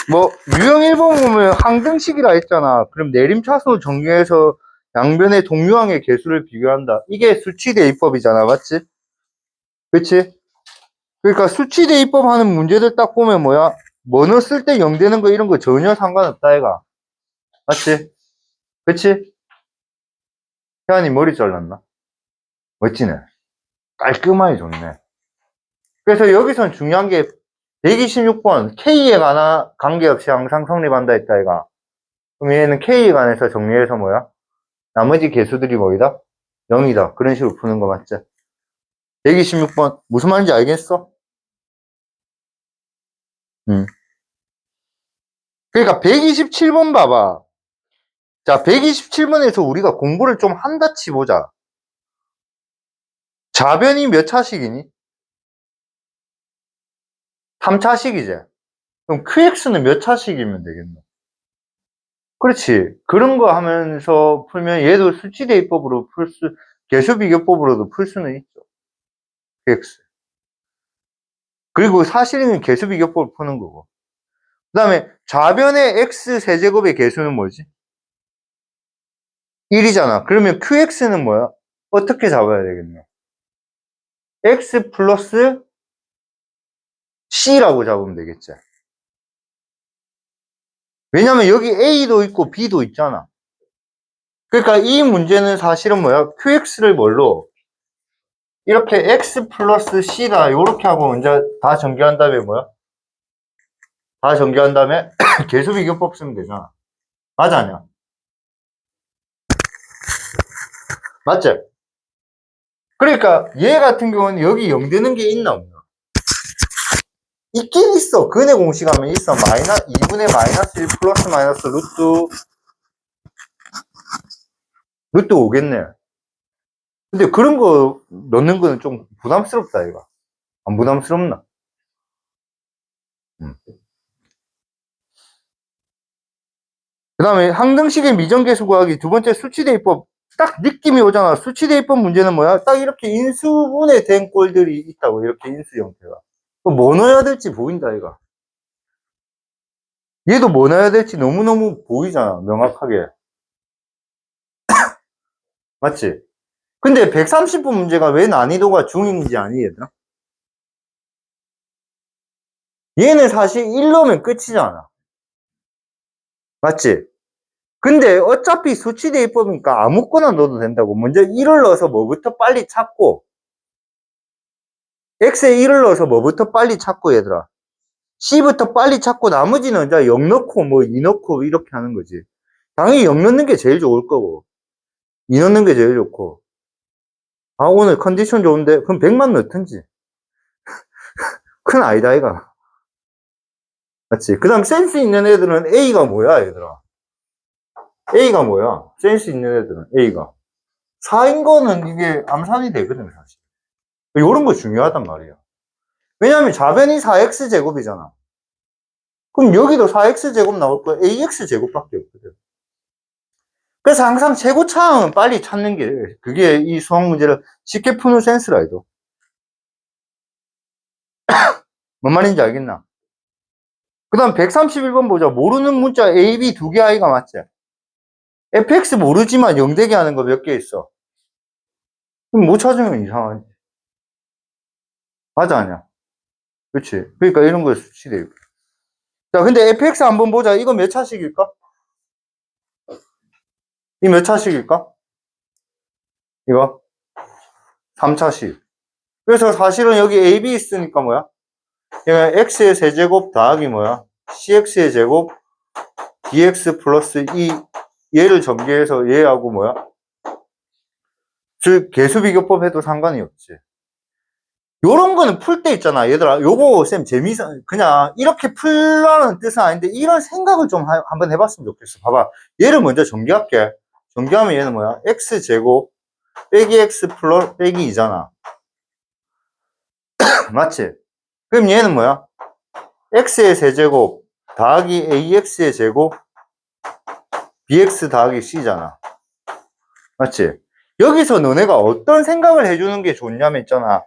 뭐 유형 1번 보면 항등식이라 했잖아. 그럼 내림차순을 정리해서 양변의 동류항의 개수를 비교한다. 이게 수치대입법이잖아. 맞지? 그치? 그러니까 수치대입법 하는 문제들 딱 보면 뭐야? 뭐 넣었을 때 0 되는 거 이런 거 전혀 상관없다 얘가. 맞지? 그치? 태환이 머리 잘랐나? 멋지네. 깔끔하게 좋네. 그래서 여기선 중요한 게 126번 K에 관계없이 항상 성립한다 했다 얘가. 그럼 얘는 K에 관해서 정리해서 뭐야? 나머지 개수들이 뭐이다? 0이다. 그런 식으로 푸는 거 맞지? 126번 무슨 말인지 알겠어? 그러니까 127번 봐봐. 자, 127번에서 우리가 공부를 좀 한다 치보자. 좌변이 몇 차식이니? 3차식이지? 그럼 QX는 몇 차식이면 되겠노? 그렇지. 그런 거 하면서 풀면 얘도 수치대입법으로 개수비교법으로도 풀 수는 있죠. QX. 그리고 사실은 개수비교법을 푸는 거고. 그 다음에 좌변의 X 세제곱의 개수는 뭐지? 1이잖아. 그러면 QX는 뭐야? 어떻게 잡아야 되겠노? X 플러스 C라고 잡으면 되겠지. 왜냐면 여기 A도 있고 B도 있잖아. 그러니까 이 문제는 사실은 뭐야? QX를 뭘로? 이렇게 X 플러스 C다. 요렇게 하고 이제 다 전개한 다음에 뭐야? 다 전개한 다음에 개수비교법 쓰면 되잖아. 맞아, 아니야? 맞지? 그러니까 얘 같은 경우는 여기 0 되는 게 있나 없나? 있긴 있어. 근의 공식하면 있어. 2분의 마이너스 1 플러스 마이너스 루트 5겠네. 근데 그런 거 넣는 거는 좀 부담스럽다, 이거. 안 부담스럽나? 그 다음에 항등식의 미정계수 구하기 두 번째 수치대입법. 딱 느낌이 오잖아. 수치대입법 문제는 뭐야? 딱 이렇게 인수분해 된 꼴들이 있다고. 이렇게 인수 형태가. 그럼 뭐 넣어야 될지 보인다, 이거. 얘도 뭐 넣어야 될지 너무너무 보이잖아. 명확하게. 맞지? 근데 130번 문제가 왜 난이도가 중인지 아니, 얘들아? 얘는 사실 1로면 끝이잖아. 맞지? 근데 어차피 수치대입법이니까 아무거나 넣어도 된다고. 먼저 1을 넣어서 뭐부터 빨리 찾고, X에 1을 넣어서 뭐부터 빨리 찾고, 얘들아. C부터 빨리 찾고, 나머지는 이제 0 넣고, 뭐 2 넣고, 이렇게 하는 거지. 당연히 0 넣는 게 제일 좋을 거고, 2 넣는 게 제일 좋고. 아, 오늘 컨디션 좋은데, 그럼 100만 넣든지. 큰 아이다, 이가. 맞지? 그 다음 센스 있는 애들은 A가 뭐야, 얘들아? A가 뭐야? 센스 있는 애들은 A가. 4인 거는 이게 암산이 되거든, 사실. 요런 거 중요하단 말이야. 왜냐면 좌변이 4x제곱이잖아. 그럼 여기도 4x제곱 나올 거야. ax제곱밖에 없거든. 그래서 항상 최고차항은 빨리 찾는 게, 그게 이 수학 문제를 쉽게 푸는 센스라 해도. 뭔 말인지 알겠나? 그 다음 131번 보자. 모르는 문자 A, B 두 개 아이가 맞지? fx 모르지만 0 되게 하는 거 몇 개 있어? 그럼 못 찾으면 이상하지. 맞아, 아니야? 그렇지. 그러니까 이런 거 수치돼. 자, 근데 fx 한번 보자. 이거 몇 차식일까? 이 몇 차식일까? 이거 3차식. 그래서 사실은 여기 AB 있으니까 뭐야? 얘가 x의 세제곱 더하기 뭐야? cx의 제곱 dx 플러스 2 얘를 전개해서 얘하고 뭐야? 즉 개수비교법 해도 상관이 없지. 요런 거는 풀 때 있잖아. 얘들아, 요거 쌤 그냥 이렇게 풀라는 뜻은 아닌데 이런 생각을 좀 한번 해봤으면 좋겠어. 봐봐. 얘를 먼저 전개할게. 전개하면 얘는 뭐야? x제곱 빼기 x 플러스 빼기 2잖아. 맞지? 그럼 얘는 뭐야? x의 세제곱 더하기 ax의 제곱 bx 더하기 c잖아. 맞지? 여기서 너네가 어떤 생각을 해주는 게 좋냐면 있잖아.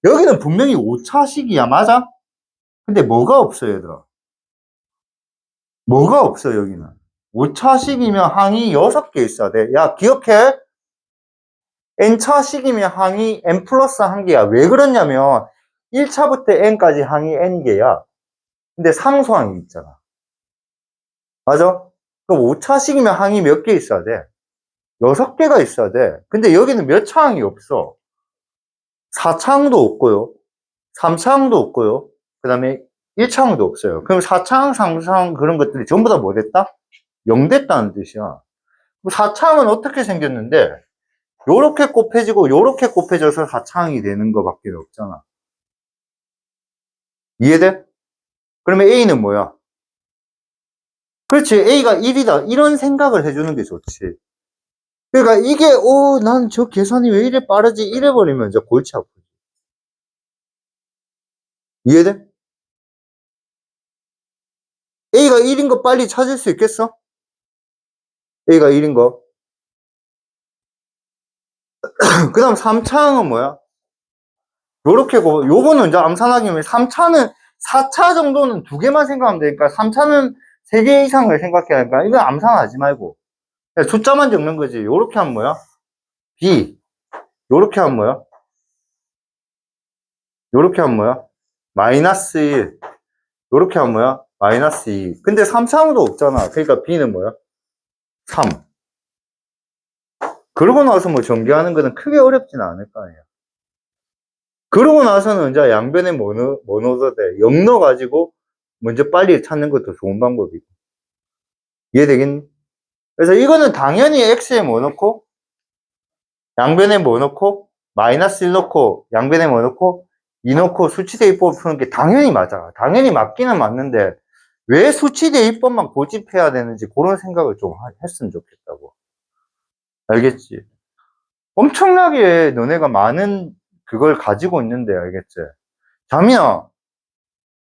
여기는 분명히 5차식이야. 맞아? 근데 뭐가 없어, 얘들아? 뭐가 없어, 여기는? 5차식이면 항이 6개 있어야 돼. 야, 기억해? n차식이면 항이 n 플러스 1개야. 왜 그러냐면 1차부터 n까지 항이 n개야. 근데 상수항이 있잖아. 맞아? 그럼 5차식이면 항이 몇 개 있어야 돼? 6개가 있어야 돼. 근데 여기는 몇 차항이 없어. 4차항도 없고요. 3차항도 없고요. 그 다음에 1차항도 없어요. 그럼 4차항, 3차항 그런 것들이 전부 다 뭐 됐다? 0 됐다는 뜻이야. 4차항은 어떻게 생겼는데 요렇게 곱해지고 요렇게 곱해져서 4차항이 되는 거밖에 없잖아. 이해돼? 그러면 A는 뭐야? 그렇지. A가 1이다. 이런 생각을 해주는 게 좋지. 그러니까 이게 난 저 계산이 왜 이래 빠르지? 이래 버리면 이제 골치 아프지. 이해돼? A가 1인 거 빨리 찾을 수 있겠어? A가 1인 거. 그 다음 3차항은 뭐야? 요렇게 요거는 이제 암산하기면 3차는 4차 정도는 2개만 생각하면 되니까 3차는 3개 이상을 생각해야 하니까 이건 암산하지 말고 그냥 숫자만 적는 거지. 요렇게 하면 뭐야? B. 요렇게 하면 뭐야? 요렇게 하면 뭐야? 마이너스 1. 요렇게 하면 뭐야? 마이너스 2. 근데 3차항도 없잖아. 그러니까 B는 뭐야? 3. 그러고 나서 뭐 전개하는 거는 크게 어렵진 않을 거 아니야. 그러고 나서는 이제 양변에 뭐 넣어도 돼? 0 넣어가지고 먼저 빨리 찾는 것도 좋은 방법이고. 이해되겠니? 그래서 이거는 당연히 x에 뭐 넣고 양변에 뭐 넣고 마이너스 1 넣고 양변에 뭐 넣고 2 넣고 수치대입법 푸는 게 당연히 맞아. 당연히 맞기는 맞는데 왜 수치대입법만 고집해야 되는지 그런 생각을 좀 했으면 좋겠다고. 알겠지? 엄청나게 너네가 많은 그걸 가지고 있는데 알겠지? 자민아,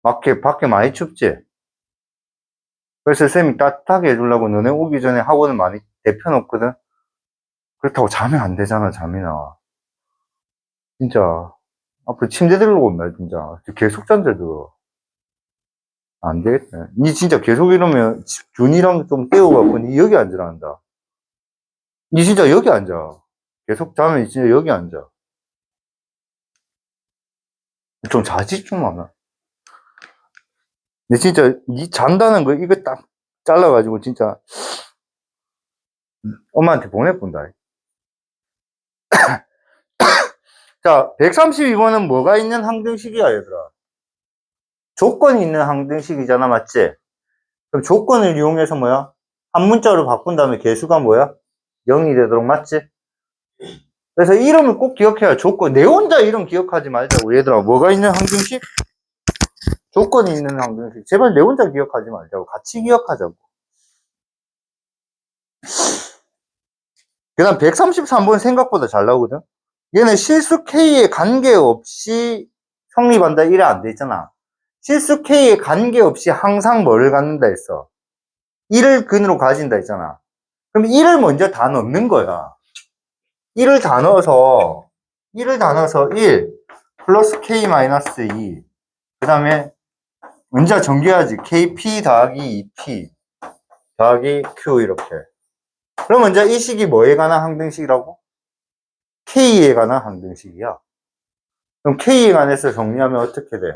밖에 많이 춥지? 그래서 쌤이 따뜻하게 해주려고 너네 오기 전에 학원을 많이 데펴놓거든? 그렇다고 자면 안 되잖아, 자민아. 진짜. 앞으로 침대 들고 온다, 진짜. 계속 잠들어. 안 되겠다. 니 진짜 계속 이러면 준이랑 좀 떼어갖고 니 여기 앉으란다. 니 진짜 여기 앉아. 계속 자면 진짜 여기 앉아. 좀 자지 좀 하나. 근데 진짜 니 잔다는 거 이거 딱 잘라가지고 진짜 엄마한테 보내본다. 자, 132번은 뭐가 있는 항등식이야, 얘들아? 조건이 있는 항등식이잖아, 맞지? 그럼 조건을 이용해서 뭐야? 한 문자로 바꾼 다음에 개수가 뭐야? 0이 되도록, 맞지? 그래서 이름을 꼭 기억해야 조건. 내 혼자 이름 기억하지 말자고, 얘들아. 뭐가 있는 항등식? 조건이 있는 항등식. 제발 내 혼자 기억하지 말자고. 같이 기억하자고. 그 다음 133번 생각보다 잘 나오거든? 얘는 실수 K에 관계없이 성립한다 이래 안 돼 있잖아. 실수 K에 관계없이 항상 뭐를 갖는다 했어? 1을 근으로 가진다 했잖아. 그럼 1을 먼저 다 넣는 거야. 1을 다 넣어서 1 플러스 K 마이너스 2. 그 다음에 문자 전개하지. KP 더하기 2P 더하기 Q 이렇게. 그럼 이제 이 식이 뭐에 관한 항등식이라고? K에 관한 항등식이야. 그럼 K에 관해서 정리하면 어떻게 돼?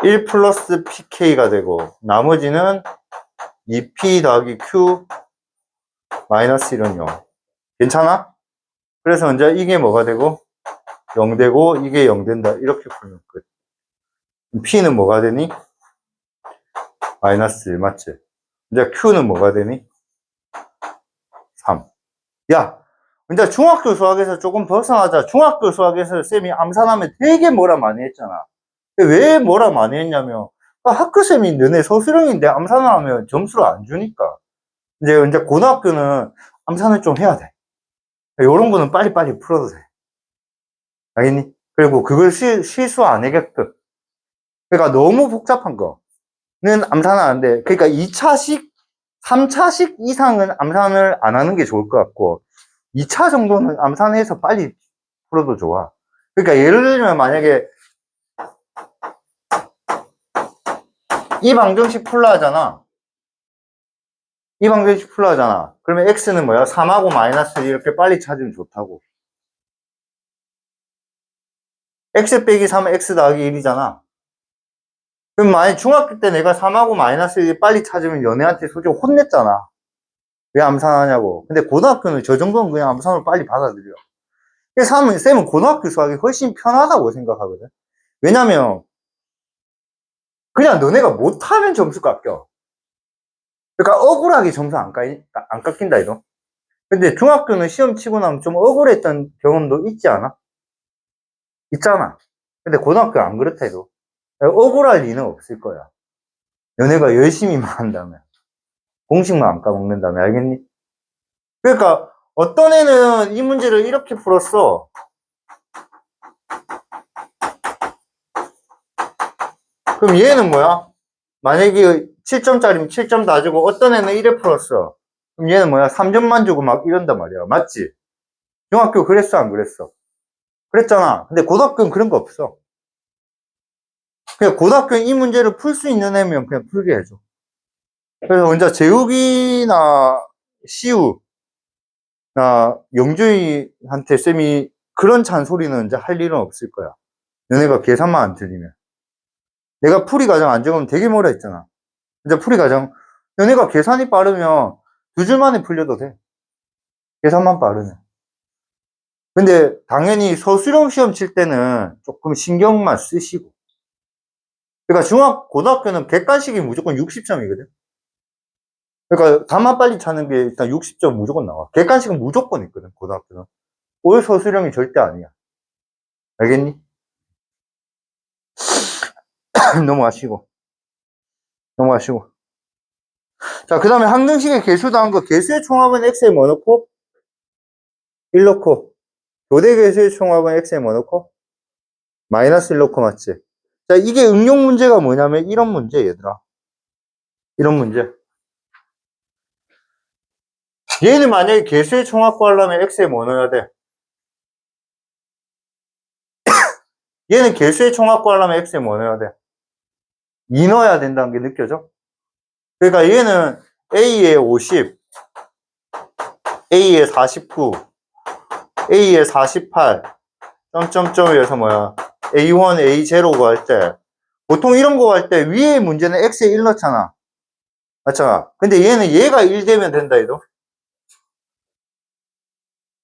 1 플러스 PK가 되고 나머지는 2P 더하기 Q 마이너스 1은 0. 괜찮아? 그래서 이제 이게 뭐가 되고 0 되고 이게 0 된다. 이렇게 풀면 끝. P는 뭐가 되니? 마이너스 1 맞지? 이제 Q는 뭐가 되니? 3. 야, 이제 중학교 수학에서 조금 벗어나자. 중학교 수학에서 쌤이 암산하면 되게 뭐라 많이 했잖아. 왜 뭐라 많이 했냐면 학교쌤이 너네 서술형인데 암산을 하면 점수를 안 주니까. 이제 고등학교는 암산을 좀 해야 돼. 이런 거는 빨리빨리 풀어도 돼. 알겠니? 그리고 그걸 실수 안 하게끔. 그러니까 너무 복잡한 거는 암산은 안 돼. 그러니까 2차식, 3차식 이상은 암산을 안 하는 게 좋을 것 같고 2차 정도는 암산해서 빨리 풀어도 좋아. 그러니까 예를 들면 만약에 이 방정식 풀라 하잖아. 이 방정식 풀라 하잖아. 그러면 x는 뭐야? 3하고 마이너스를 이렇게 빨리 찾으면 좋다고. x 빼기 3은 x 더하기 1이잖아. 그럼 만약 중학교 때 내가 3하고 마이너스를 빨리 찾으면 연애한테 솔직히 혼냈잖아. 왜 암산하냐고. 근데 고등학교는 저 정도는 그냥 암산으로 빨리 받아들여. 그래서 쌤은 고등학교 수학이 훨씬 편하다고 생각하거든. 왜냐면 그냥 너네가 못하면 점수 깎여. 그러니까 억울하게 점수 안 깎인다 이거. 근데 중학교는 시험 치고 나면 좀 억울했던 경험도 있지 않아? 있잖아. 근데 고등학교는 안 그렇다 해도 억울할 리는 없을 거야. 너네가 열심히만 한다면. 공식만 안 까먹는다면, 알겠니? 그러니까 어떤 애는 이 문제를 이렇게 풀었어. 그럼 얘는 뭐야? 만약에 7점짜리면 7점 다 주고 어떤 애는 1에 풀었어. 그럼 얘는 뭐야? 3점만 주고 막 이런단 말이야. 맞지? 중학교 그랬어, 안 그랬어? 그랬잖아. 근데 고등학교는 그런 거 없어. 그냥 고등학교는 이 문제를 풀 수 있는 애면 그냥 풀게 해줘. 그래서 먼저 재욱이나 시우나 영주이한테 쌤이 그런 잔소리는 이제 할 일은 없을 거야. 너네가 계산만 안 틀리면. 내가 풀이 과정 안 적으면 되게 뭐라 했잖아. 이제 풀이 과정, 너네가 계산이 빠르면 2줄 만에 풀려도 돼. 계산만 빠르면. 근데 당연히 서술형 시험 칠 때는 조금 신경만 쓰시고. 그러니까 고등학교는 객관식이 무조건 60점이거든. 그러니까 답만 빨리 찾는 게 일단 60점 무조건 나와. 객관식은 무조건 있거든, 고등학교는. 올 서술형이 절대 아니야. 알겠니? 넘어가시고. 넘어가시고. 자, 그 다음에 항등식의 개수 더한 거. 개수의 총합은 x에 뭐 넣고? 1 넣고. 교대 개수의 총합은 x에 뭐 넣고? 마이너스 1 넣고 맞지? 자, 이게 응용 문제가 뭐냐면 이런 문제, 얘들아. 이런 문제. 얘는 만약에 개수의 총합 구하려면 x에 뭐 넣어야 돼? 얘는 개수의 총합 구하려면 x에 뭐 넣어야 돼? 2 넣어야 된다는 게 느껴져? 그러니까 얘는 a에 50, a에 49, a에 48, 점점점에서 뭐야? a1, a0 구할 때 보통 이런 거 할 때 위에 문제는 x에 1 넣잖아. 맞잖아. 근데 얘는 얘가 1 되면 된다 해도.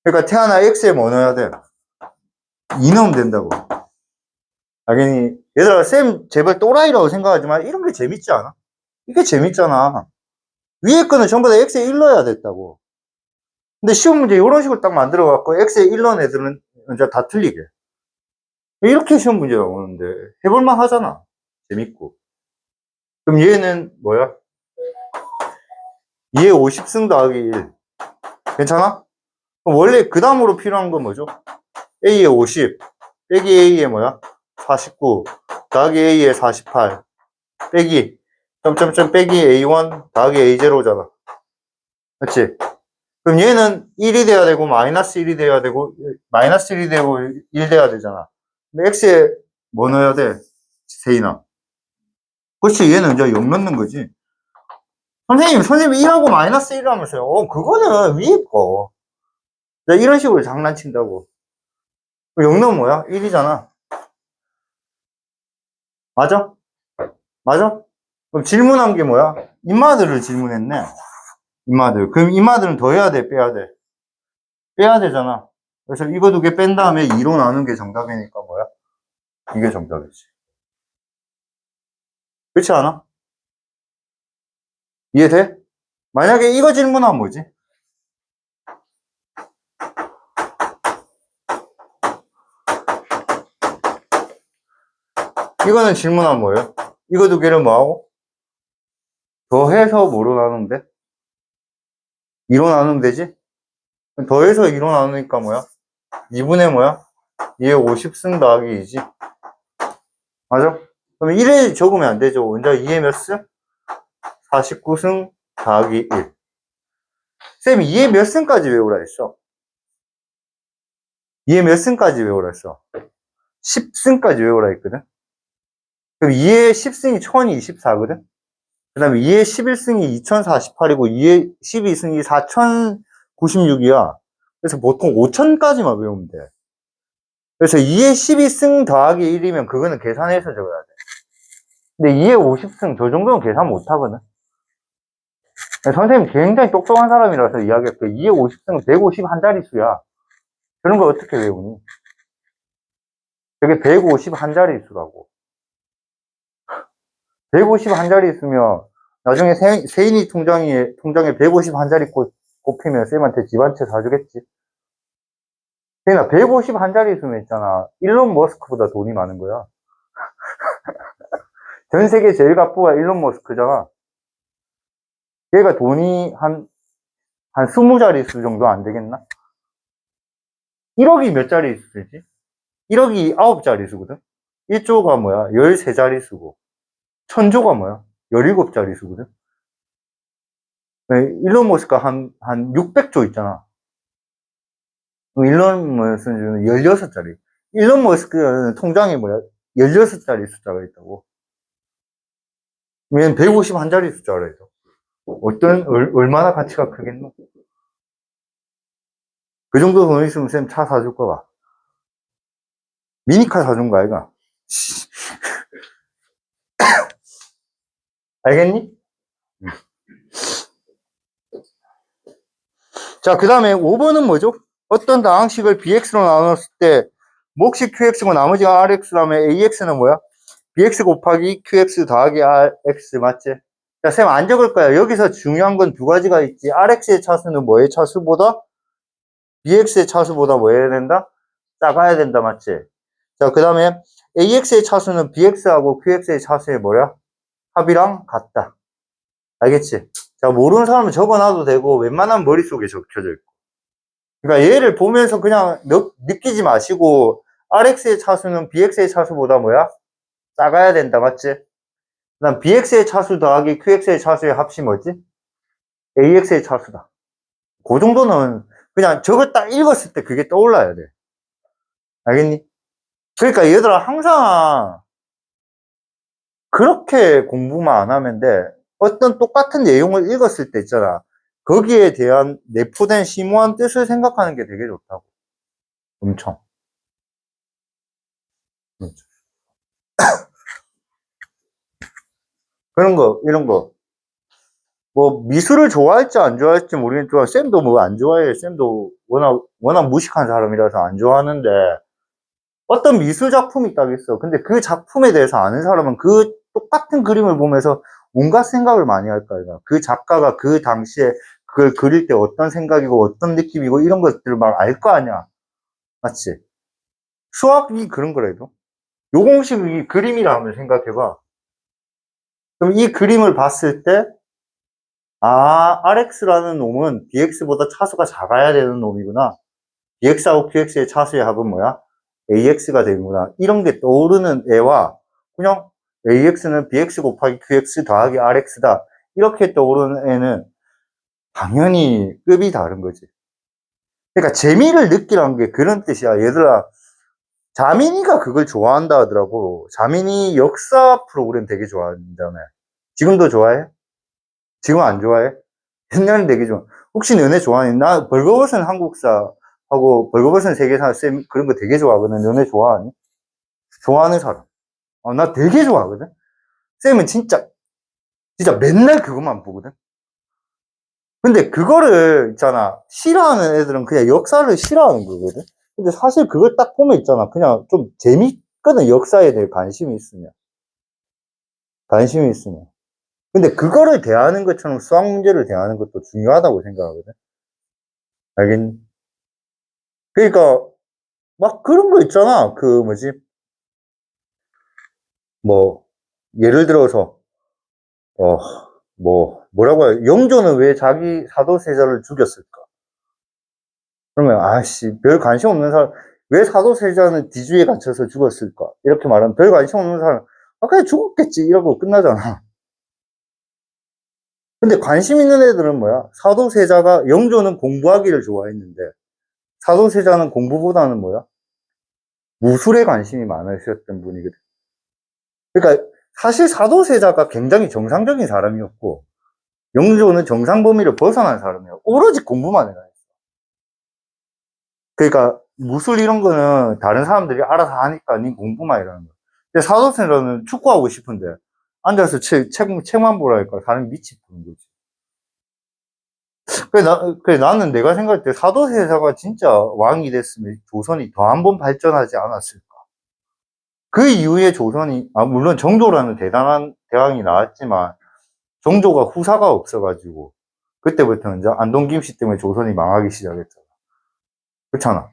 그러니까 태어나 x에 뭐 넣어야 돼? 2 넣으면 된다고. 당연히 얘들아 쌤 제발 또라이라고 생각하지만 이런 게 재밌지 않아? 이게 재밌잖아. 위에 거는 전부 다 x에 1 넣어야 됐다고. 근데 시험 문제 이런 식으로 딱 만들어 갖고 x에 1 넣은 애들은 이제 다 틀리게. 이렇게 시험 문제가 오는데 해볼만 하잖아. 재밌고. 그럼 얘는 뭐야? 2에 50승 더하기 1. 괜찮아? 그럼 원래 그 다음으로 필요한 건 뭐죠? a에 50 빼기 a에 뭐야? 49 더하기 a에 48 빼기 점점점 빼기 a1 더하기 a0잖아. 그렇지? 그럼 얘는 1이 돼야 되고 마이너스 1이 돼야 되고 마이너스 1이 되고 1 돼야 되잖아. 근데 x에 뭐 넣어야 돼? 세이나. 그렇지, 얘는 이제 0 넣는 거지. 선생님 1하고 마이너스 1이라면서요. 그거는 위에 거. 이런 식으로 장난친다고. 0 넣으면 뭐야? 1이잖아. 맞아? 맞아? 그럼 질문한 게 뭐야? 인마들을 질문했네. 인마들. 그럼 인마들은 더해야 돼, 빼야 돼? 빼야 되잖아. 그래서 이거 2개 뺀 다음에 2로 나눈 게 정답이니까 뭐야? 이게 정답이지. 그렇지 않아? 이해돼? 만약에 이거 질문하면 뭐지? 이거는 질문하면 뭐예요? 이거 2개를 뭐하고? 더해서 뭐로 나누는데? 2로 나누면 되지? 더해서 2로 나누니까 뭐야? 2분의 뭐야? 2에 50승 더하기 2지. 맞아? 그럼 1에 적으면 안 되죠. 먼저 2에 몇 승? 49승 더하기 1. 쌤이 2에 몇 승까지 외우라 했어? 2에 몇 승까지 외우라 했어? 10승까지 외우라 했거든? 그럼 2의 10승이 1024거든? 그 다음에 2의 11승이 2048이고 2의 12승이 4096이야. 그래서 보통 5000까지만 외우면 돼. 그래서 2의 12승 더하기 1이면 그거는 계산해서 적어야 돼. 근데 2의 50승 저 정도는 계산 못 하거든. 선생님 굉장히 똑똑한 사람이라서 이야기할게. 2의 50승은 151자릿수야. 그런 걸 어떻게 외우니? 그게 151자릿수라고. 151자릿수면 나중에 세인이 통장에 151자리 꼽히면 쌤한테 집 한 채 사주겠지. 세인아, 151자릿수면 있잖아. 일론 머스크보다 돈이 많은 거야. 전 세계 제일 갑부가 일론 머스크잖아. 얘가 돈이 한 20자릿수 정도 안 되겠나? 1억이 몇 자릿수지? 1억이 9자릿수거든? 1조가 뭐야? 13자릿수고. 1000조가 뭐야? 17자릿수거든? 일론 머스크가 한 600조 있잖아. 일론 머스크는 16자리. 일론 머스크 통장에 뭐야? 16자리 숫자가 있다고. 얘는 151자리 숫자라 해서. 얼마나 가치가 크겠노? 그 정도 돈 있으면 쌤 차 사줄 거가. 미니카 사준 거 아이가? 알겠니? 자, 그 다음에 5번은 뭐죠? 어떤 다항식을 bx로 나눴을 때 몫이 qx고 나머지가 rx라면 ax는 뭐야? bx 곱하기 qx 더하기 rx 맞지? 자, 쌤 안 적을 거야. 여기서 중요한 건 두 가지가 있지. rx의 차수는 뭐의 차수보다? bx의 차수보다 뭐 해야 된다? 작아야 된다 맞지? 자, 그 다음에 ax의 차수는 bx하고 qx의 차수의 뭐야? 합이랑 같다. 알겠지? 자, 모르는 사람은 적어놔도 되고 웬만하면 머릿속에 적혀져 있고. 그러니까 얘를 보면서 그냥 느끼지 마시고 rx의 차수는 bx의 차수보다 뭐야? 작아야 된다 맞지? 그 다음 bx의 차수 더하기 qx의 차수의 합이 뭐지? ax의 차수다. 그 정도는 그냥 저걸 딱 읽었을 때 그게 떠올라야 돼. 알겠니? 그러니까 얘들아 항상 그렇게 공부만 안 하면 돼. 어떤 똑같은 내용을 읽었을 때 있잖아. 거기에 대한 내포된 심오한 뜻을 생각하는 게 되게 좋다고. 엄청. 그런 거, 이런 거. 뭐, 미술을 좋아할지 안 좋아할지 모르겠지만, 쌤도 뭐 안 좋아해. 쌤도 워낙 무식한 사람이라서 안 좋아하는데, 어떤 미술 작품이 딱 있어. 근데 그 작품에 대해서 아는 사람은 그 똑같은 그림을 보면서 온갖 생각을 많이 할 거야. 그 작가가 그 당시에 그걸 그릴 때 어떤 생각이고 어떤 느낌이고 이런 것들을 막 알 거 아니야. 맞지? 수학이 그런 거라도. 요 공식이 그림이라 하면 생각해봐. 그럼 이 그림을 봤을 때, 아, RX라는 놈은 BX보다 차수가 작아야 되는 놈이구나. BX하고 QX의 차수의 합은 뭐야? AX가 되는구나. 이런 게 떠오르는 애와 그냥 AX는 BX 곱하기 QX 더하기 RX다. 이렇게 떠오르는 애는 당연히 급이 다른 거지. 그러니까 재미를 느끼라는 게 그런 뜻이야. 얘들아, 자민이가 그걸 좋아한다 하더라고. 자민이 역사 프로그램 되게 좋아한다며. 지금도 좋아해? 지금 안 좋아해? 옛날엔 되게 좋아. 혹시 너네 좋아해? 나 벌거벗은 한국사하고 벌거벗은 세계사 쌤 그런 거 되게 좋아하거든. 너네 좋아하니? 좋아하는 사람. 나 되게 좋아하거든. 쌤은 진짜 맨날 그것만 보거든. 근데 그거를 있잖아. 싫어하는 애들은 그냥 역사를 싫어하는 거거든. 근데 사실 그걸 딱 보면 있잖아. 그냥 좀 재밌거든. 역사에 대해 관심이 있으면. 관심이 있으면. 근데 그거를 대하는 것처럼 수학 문제를 대하는 것도 중요하다고 생각하거든. 알겠니? 그러니까 막 그런 거 있잖아. 그 뭐지? 뭐 예를 들어서 뭐라고 해요? 영조는 왜 자기 사도세자를 죽였을까? 그러면 아씨 별 관심 없는 사람 왜 사도세자는 뒤주에 갇혀서 죽었을까? 이렇게 말하면 별 관심 없는 사람 그냥 죽었겠지 이러고 끝나잖아. 근데 관심 있는 애들은 뭐야? 사도세자가 영조는 공부하기를 좋아했는데 사도세자는 공부보다는 뭐야? 무술에 관심이 많으셨던 분이거든. 그러니까 사실 사도세자가 굉장히 정상적인 사람이었고, 영조는 정상 범위를 벗어난 사람이에요. 오로지 공부만 해요. 그러니까 무술 이런 거는 다른 사람들이 알아서 하니까 니 공부만 이러는 거야. 근데 사도세자는 축구하고 싶은데 앉아서 책만 보라니까 사람이 미치는 거지. 그래 나는 내가 생각할 때 사도세자가 진짜 왕이 됐으면 조선이 더 한 번 발전하지 않았을까. 그 이후에 조선이, 물론 정조라는 대단한 대왕이 나왔지만 정조가 후사가 없어가지고 그때부터는 이제 안동 김씨 때문에 조선이 망하기 시작했잖아. 그렇잖아.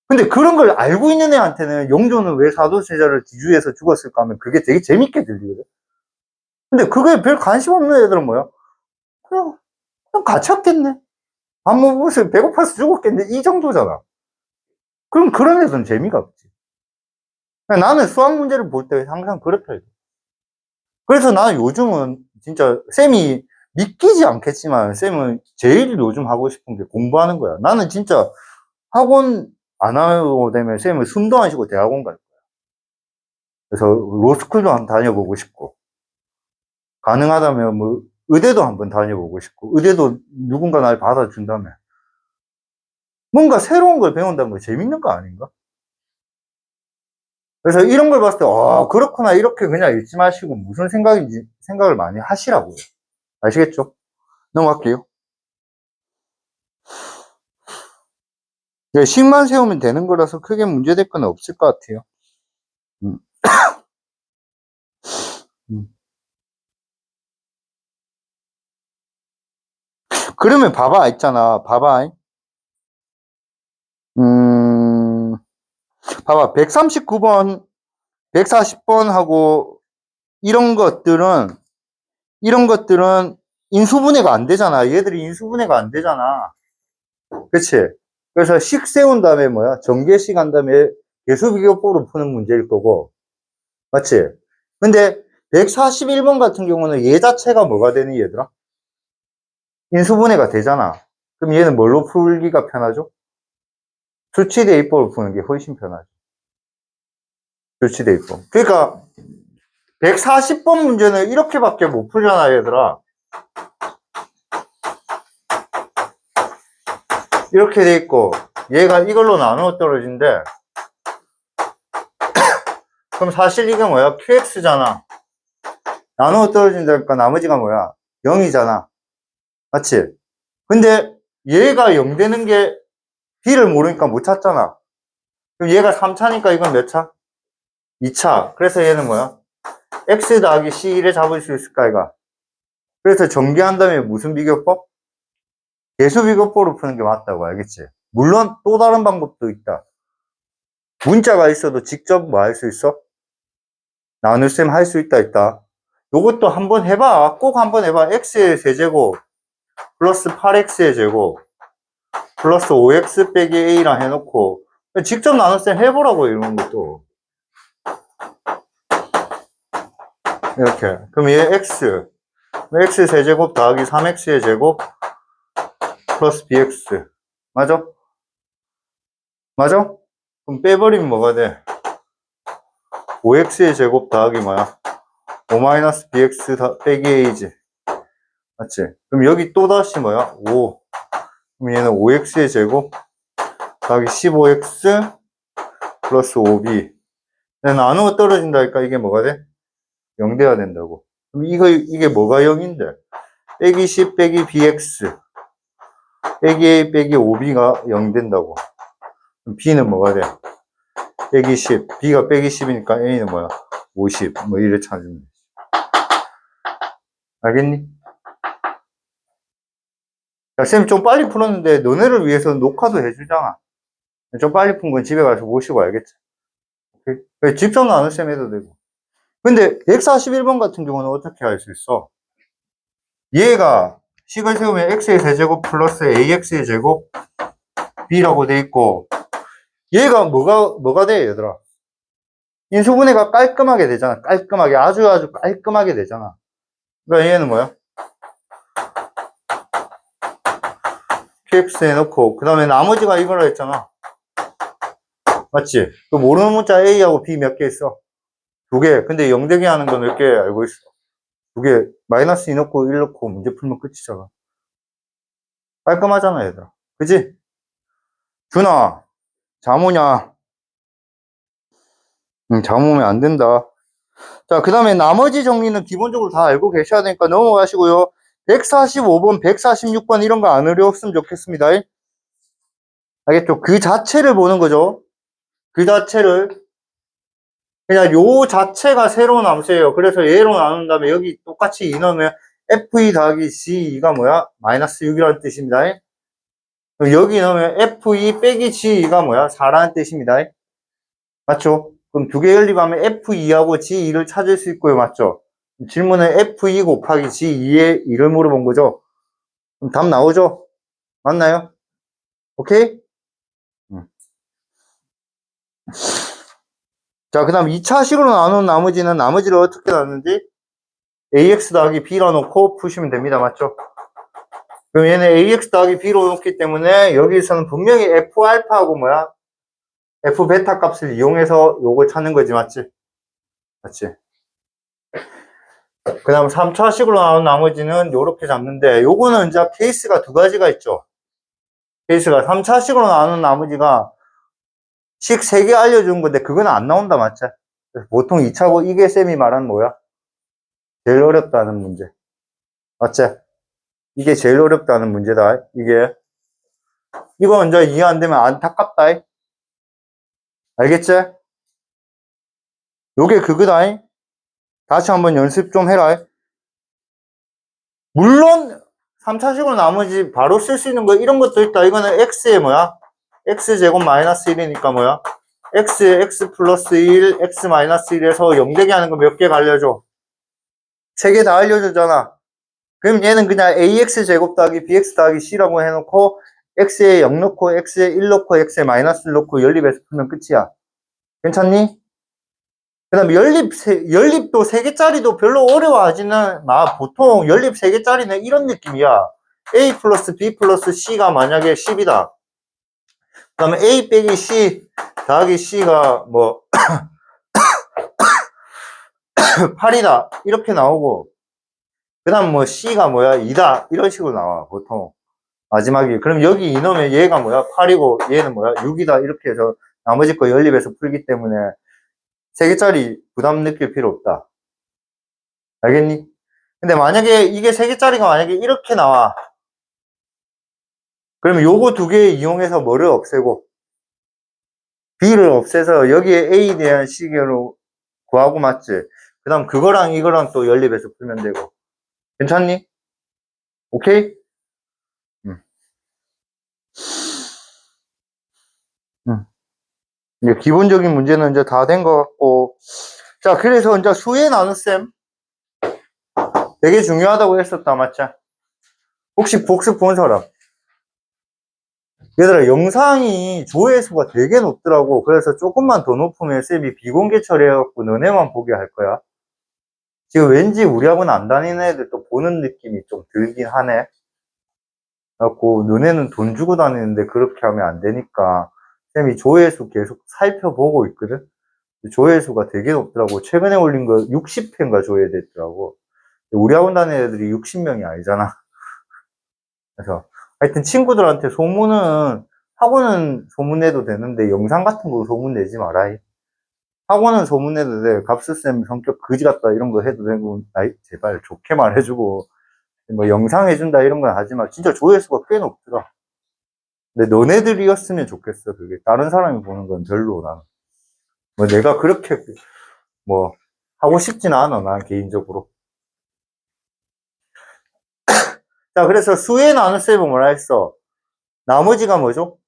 근데 그런 걸 알고 있는 애한테는 영조는 왜 사도세자를 기주해서 죽었을까 하면 그게 되게 재밌게 들리거든. 근데 그거에 별 관심 없는 애들은 뭐야? 그냥 갇혔겠네. 밥 먹으면서 배고파서 죽었겠네. 이 정도잖아. 그럼 그런 애들은 재미가 없지. 나는 수학 문제를 볼 때 항상 그렇다. 그래서 나는 요즘은 진짜 쌤이 믿기지 않겠지만 쌤은 제일 요즘 하고 싶은 게 공부하는 거야. 나는 진짜 학원 안 하고 되면 쌤은 숨도 안 쉬고 대학원 갈 거야. 그래서 로스쿨도 한번 다녀보고 싶고, 가능하다면 뭐 의대도 한번 다녀보고 싶고, 의대도 누군가 날 받아준다면 뭔가 새로운 걸 배운다는 거 재밌는 거 아닌가? 그래서 이런 걸 봤을 때, 그렇구나. 이렇게 그냥 읽지 마시고 무슨 생각인지 생각을 많이 하시라고요. 아시겠죠? 넘어갈게요. 식만 세우면 되는 거라서 크게 문제될 건 없을 것 같아요. 음, 음. 그러면 봐봐, 있잖아. 봐봐. 음, 봐봐. 139번, 140번 하고, 이런 것들은 인수분해가 안 되잖아. 얘들이 인수분해가 안 되잖아. 그치? 그래서 식 세운 다음에 뭐야? 전개식 한 다음에 개수비교법으로 푸는 문제일 거고. 맞지? 근데 141번 같은 경우는 얘 자체가 뭐가 되니, 얘들아? 인수분해가 되잖아. 그럼 얘는 뭘로 풀기가 편하죠? 수치대입법을 푸는 게 훨씬 편하죠. 수치대입법. 그러니까 140번 문제는 이렇게밖에 못 풀잖아, 얘들아. 이렇게 돼 있고 얘가 이걸로 나누어 떨어진대. 그럼 사실 이게 뭐야? QX잖아. 나누어 떨어진다니까 나머지가 뭐야? 0이잖아. 맞지? 근데 얘가 0 되는 게 B를 모르니까 못 찾잖아. 그럼 얘가 3차니까 이건 몇 차? 2차. 그래서 얘는 뭐야? X 더하기 C1에 잡을 수 있을까, 이가? 그래서 전개한 다음에 무슨 비교법? 개수 비교법으로 푸는 게 맞다고, 알겠지? 물론 또 다른 방법도 있다. 문자가 있어도 직접 뭐 할 수 있어? 나눗셈 할 수 있다. 요것도 한번 해봐. 꼭 한번 해봐. x의 세제곱 플러스 8x의 제곱 플러스 5x 빼기 a랑 해놓고 직접 나눗셈 해보라고, 이런 것도. 이렇게. 그럼 얘 x 세제곱 더하기 3x의 제곱 플러스 bx. 맞아? 맞아? 그럼 빼버리면 뭐가 돼? 5x의 제곱 더하기 뭐야? 5-bx 빼기 a지. 맞지? 그럼 여기 또다시 뭐야? 5. 그럼 얘는 5x의 제곱 더하기 15x 플러스 5b. 나누어 떨어진다니까 이게 뭐가 돼? 0 돼야 된다고. 그럼 이게 뭐가 0인데? 빼기 10 빼기 bx 빼기 a 빼기 5b가 0 된다고. 그럼 b는 뭐가 돼? 빼기 10. b가 빼기 10이니까 a는 뭐야? 50. 뭐 이래 찾으면 돼. 알겠니? 야, 쌤 좀 빨리 풀었는데 너네를 위해서 녹화도 해주잖아. 좀 빨리 푼 건 집에 가서 보시고 알겠지? 직접 나눗셈 해도 되고. 근데 141번 같은 경우는 어떻게 할 수 있어? 얘가 식을 세우면 x의 세제곱 플러스 ax의 제곱 b라고 돼 있고, 얘가 뭐가 돼, 얘들아? 인수분해가 깔끔하게 되잖아. 깔끔하게, 아주 깔끔하게 되잖아. 그러니까 얘는 뭐야? qx 해놓고, 그 다음에 나머지가 이거라 했잖아. 맞지? 그 모르는 문자 a하고 b 몇 개 있어? 2개. 근데 0대기 하는 거 몇 개 알고 있어? 2개. 마이너스 2 넣고 1 넣고 문제 풀면 끝이잖아. 깔끔하잖아, 얘들아. 그지? 준아, 잠 오냐? 잠 오면 안 된다. 자, 그 다음에 나머지 정리는 기본적으로 다 알고 계셔야 되니까 넘어가시고요. 145번, 146번 이런 거 안 어려웠으면 좋겠습니다. 알겠죠? 그 자체를 보는 거죠. 그 자체를. 그냥 요 자체가 새로운 함수예요. 그래서 얘로 나눈 다음에 여기 똑같이 2 넣으면 F2 더하기 G2가 뭐야? 마이너스 6이라는 뜻입니다. 그럼 여기 넣으면 F2 빼기 G2가 뭐야? 4라는 뜻입니다. 맞죠? 그럼 두 개 연립하면 F2하고 G2를 찾을 수 있고요. 맞죠? 질문은 F2 곱하기 G2의 2를 물어본 거죠. 그럼 답 나오죠? 맞나요? 오케이? 자, 그 다음 2차식으로 나눈 나머지는 나머지를 어떻게 나누는지 AX 더하기 B로 놓고 푸시면 됩니다. 맞죠? 그럼 얘는 AX 더하기 B로 놓기 때문에 여기서는 분명히 F알파하고 뭐야? F베타 값을 이용해서 요걸 찾는 거지. 맞지? 맞지? 그 다음 3차식으로 나온 나머지는 요렇게 잡는데 요거는 이제 케이스가 2가지가 있죠. 케이스가 3차식으로 나오는 나머지가 식 3개 알려준 건데 그건 안 나온다. 맞지? 보통 2차고 이게 쌤이 말한 뭐야? 제일 어렵다는 문제. 맞지? 이게 제일 어렵다는 문제다. 이게. 이거 이제 이해 안 되면 안타깝다. 알겠지? 요게 그거다. 다시 한번 연습 좀 해라. 물론 3차식으로 나머지 바로 쓸 수 있는 거 이런 것도 있다. 이거는 x에 뭐야? x제곱 마이너스 1이니까 뭐야? x에 x 플러스 1, x 마이너스 1에서 0되게 하는 거 몇 개 알려줘? 3개 다 알려주잖아. 그럼 얘는 그냥 ax 제곱 더하기 bx 더하기 c라고 해놓고 x에 0 넣고 x에 1 넣고 x에 마이너스 1 넣고 연립해서 풀면 끝이야. 괜찮니? 그 다음에 연립도 3개짜리도 별로 어려워하지는 마. 보통 연립 3개짜리는 이런 느낌이야. A 플러스 B 플러스 C가 만약에 10이다. 그 다음에 A 빼기 C 더하기 C가 뭐 8이다. 이렇게 나오고 그 다음 뭐 C가 뭐야? 2다. 이런 식으로 나와 보통 마지막에. 그럼 여기 이놈의 얘가 뭐야? 8이고 얘는 뭐야? 6이다. 이렇게 해서 나머지 거 연립해서 풀기 때문에 3개짜리 부담 느낄 필요 없다. 알겠니? 근데 만약에 이게 3개짜리가 만약에 이렇게 나와. 그러면 요거 2개 이용해서 뭐를 없애고 B를 없애서 여기에 A에 대한 시계로 구하고. 맞지? 그 다음 그거랑 이거랑 또 연립해서 풀면 되고. 괜찮니? 오케이? 응. 응. 이제 기본적인 문제는 이제 다 된 것 같고. 자, 그래서 이제 수의 나눗셈 되게 중요하다고 했었다. 맞지? 혹시 복습 본 사람? 얘들아, 영상이 조회수가 되게 높더라고. 그래서 조금만 더 높으면 쌤이 비공개 처리해갖고 너네만 보게 할 거야. 지금 왠지 우리하고는 안 다니는 애들 또 보는 느낌이 좀 들긴 하네. 그래갖고 너네는 돈 주고 다니는데 그렇게 하면 안 되니까 쌤이 조회수 계속 살펴보고 있거든. 조회수가 되게 높더라고. 최근에 올린 거 60회인가 조회됐더라고. 우리 학원 다니는 애들이 60명이 아니잖아. 그래서 하여튼 친구들한테 소문은, 학원은 소문내도 되는데 영상 같은 거 소문내지 마라. 학원은 소문내도 돼. 갑수쌤 성격 그지 같다 이런 거 해도 되고, 아이 제발 좋게 말해주고 뭐 영상 해준다 이런 건 하지 마. 진짜 조회수가 꽤 높더라. 근데 너네들이었으면 좋겠어. 그게 다른 사람이 보는 건 별로. 난 뭐 내가 그렇게 뭐 하고 싶진 않아. 난 개인적으로. 자, 그래서 수의 나눗셈은 뭐라 했어? 나머지가 뭐죠?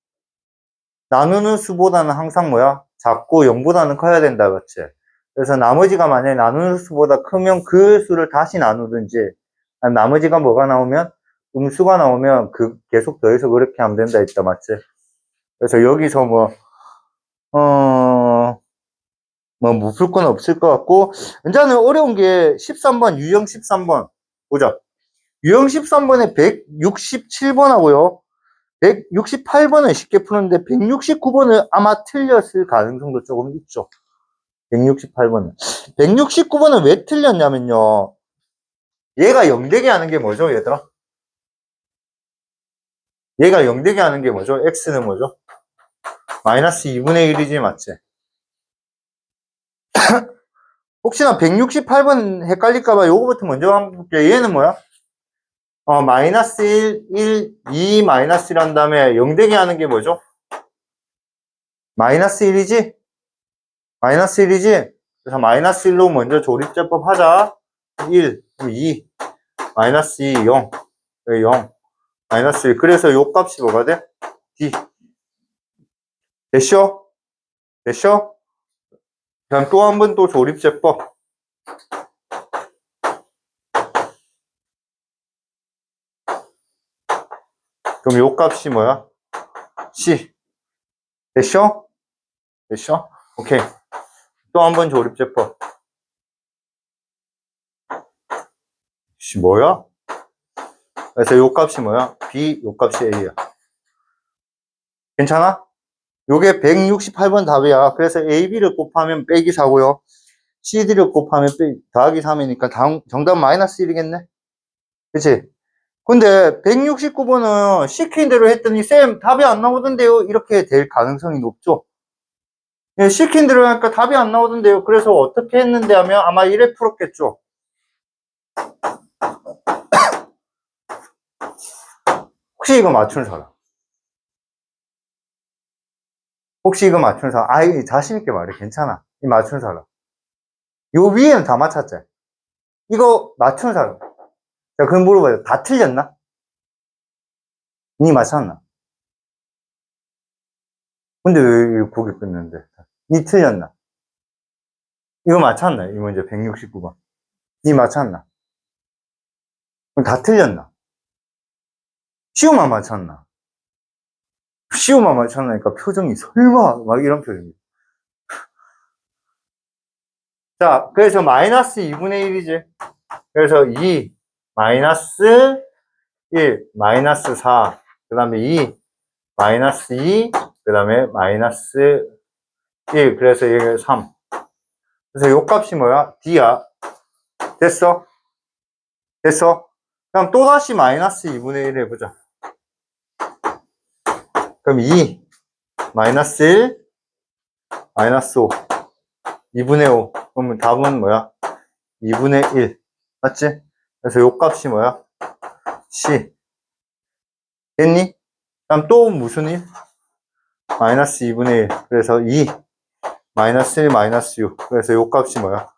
나누는 수보다는 항상 뭐야? 작고 0보다는 커야 된다. 그렇지? 그래서 나머지가 만약에 나누는 수보다 크면 그 수를 다시 나누든지, 아니면 나머지가 뭐가 나오면 음수가 나오면 그 계속 더해서 그렇게 하면 된다 했다. 맞지? 그래서 여기서 뭐 무술 건 없을 것 같고, 이제는 어려운 게 13번, 유형 13번 보자. 유형 13번에 167번 하고요 168번은 쉽게 푸는데 169번은 아마 틀렸을 가능성도 조금 있죠. 168번은. 169번은 왜 틀렸냐면요. 얘가 0되게 하는 게 뭐죠, 얘들아? 얘가 0되게 하는 게 뭐죠? x는 뭐죠? 마이너스 2분의 1이지, 맞지? 혹시나 168번 헷갈릴까봐 요거부터 먼저 한번 볼게요. 얘는 뭐야? 마이너스 1, 2 마이너스 1 한 다음에 0되게 하는 게 뭐죠? 마이너스 1이지? 마이너스 1이지? 그래서 마이너스 1로 먼저 조립제법 하자. 1, 2, 마이너스 2, 0, 0, 마이너스 1. 그래서 요 값이 뭐가 돼? D. 됐쇼? 됐쇼? 그럼 또 한 번 또 조립제법. 그럼 요 값이 뭐야? C. 됐쇼? 됐쇼? 오케이. 또 한 번 조립제법. C 뭐야? 그래서 요 값이 뭐야? B, 요 값이 A야. 괜찮아? 요게 168번 답이야. 그래서 A, B를 곱하면 빼기 4고요. C, D를 곱하면 더하기 3이니까 정답 마이너스 1이겠네? 그치? 근데 169번은 시킨 대로 했더니 쌤 답이 안 나오던데요? 이렇게 될 가능성이 높죠? 예, 시킨 대로 하니까 답이 안 나오던데요? 그래서 어떻게 했는데 하면 아마 이래 풀었겠죠? 혹시 이거 맞추는 사람? 혹시 이거 맞추는 사람? 아이, 자신있게 말해. 괜찮아. 이 맞추는 사람. 요 위에는 다 맞췄지? 이거 맞추는 사람. 자, 그럼 물어봐요. 다 틀렸나? 니 맞췄나? 근데 왜 거기 끊는데? 니 틀렸나? 이거 맞췄나? 이 문제 169번. 니 맞췄나? 그럼 다 틀렸나? 시우만 맞췄나? 시우만 맞췄나니까 표정이 설마 막 이런 표정이. 자, 그래서 마이너스 2분의 1이지. 그래서 2 마이너스 1 마이너스 4 그 다음에 2 마이너스 2 그 다음에 마이너스 1 그래서 이게 3. 그래서 요 값이 뭐야? D야. 됐어? 됐어? 그럼 또다시 마이너스 2분의 1 해보자. 그럼 2 마이너스 1 마이너스 5 2분의 5 그러면 답은 뭐야? 2분의 1 맞지? 그래서 요 값이 뭐야? C 됐니? 그럼 또 무슨 1? 마이너스 2분의 1 그래서 2 마이너스 1 마이너스 6 그래서 요 값이 뭐야?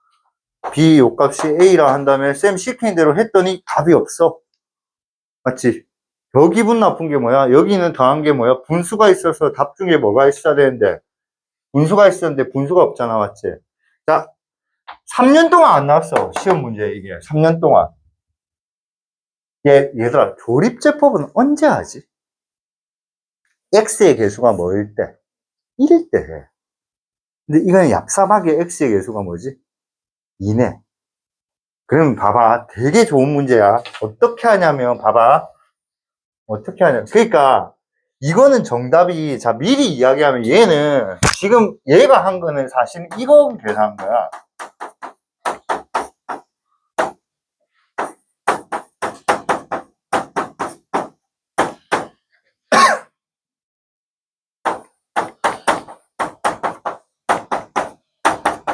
B 요 값이 A라 한다면 쌤 시킨 대로 했더니 답이 없어 맞지? 더 기분 나쁜 게 뭐야? 여기는 더한 게 뭐야? 분수가 있어서 답 중에 뭐가 있어야 되는데 분수가 있었는데 분수가 없잖아 맞지? 자 3년 동안 안 나왔어 시험 문제 이게 3년 동안 얘들아 조립제법은 언제 하지? X의 개수가 뭐일 때? 1일 때 해. 근데 이건 얍삽하게 X의 개수가 뭐지? 2네. 그럼 봐봐. 되게 좋은 문제야. 어떻게 하냐면, 봐봐. 어떻게 하냐. 그러니까, 이거는 정답이, 자, 미리 이야기하면 얘는, 지금 얘가 한 거는 사실 이거 계산한 거야.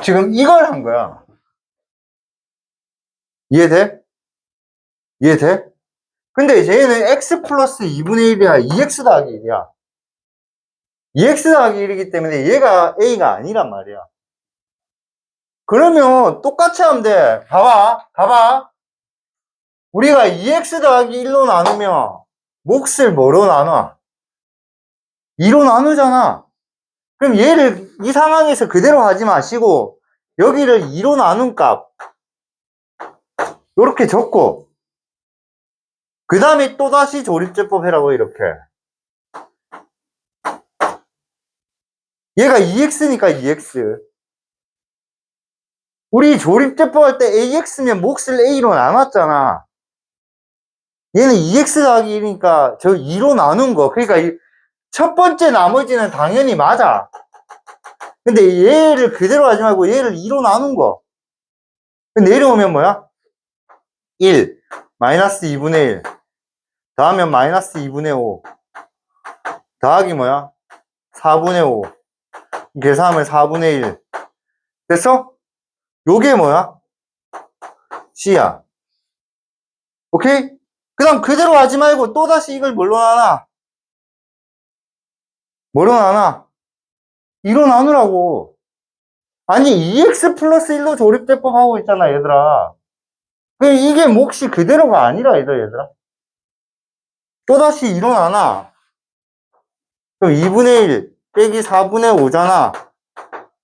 지금 이걸 한 거야. 이해돼? 이해돼? 근데 이제 얘는 x 플러스 2분의 1이야. 2x 더하기 1이야. 2x 더하기 1이기 때문에 얘가 a가 아니란 말이야. 그러면 똑같이 하면 돼. 봐봐. 봐봐. 우리가 2x 더하기 1로 나누면 몫을 뭐로 나눠? 2로 나누잖아. 그럼 얘를 이 상황에서 그대로 하지 마시고 여기를 2로 나눈 값 이렇게 적고 그 다음에 또다시 조립제법 해라고 이렇게. 얘가 2x니까 2x. 우리 조립제법 할 때 ax면 몫을 a로 나눴잖아. 얘는 2x 더하기 1이니까 저 2로 나눈 거. 그러니까 첫 번째 나머지는 당연히 맞아. 근데 얘를 그대로 하지 말고 얘를 2로 나눈 거. 내려오면 뭐야? 1, 마이너스 2분의 1. 더하면 마이너스 2분의 5. 더하기 뭐야? 4분의 5. 계산하면 4분의 1. 됐어? 요게 뭐야? C야. 오케이? 그 다음 그대로 하지 말고 또다시 이걸 뭘로 나눠? 뭐로 나눠? 2로 나누라고. 아니, 2x 플러스 1로 조립대법 하고 있잖아, 얘들아. 이게 몫이 그대로가 아니라, 얘들아. 또다시 2로 나눠. 그럼 2분의 1 빼기 4분의 5잖아.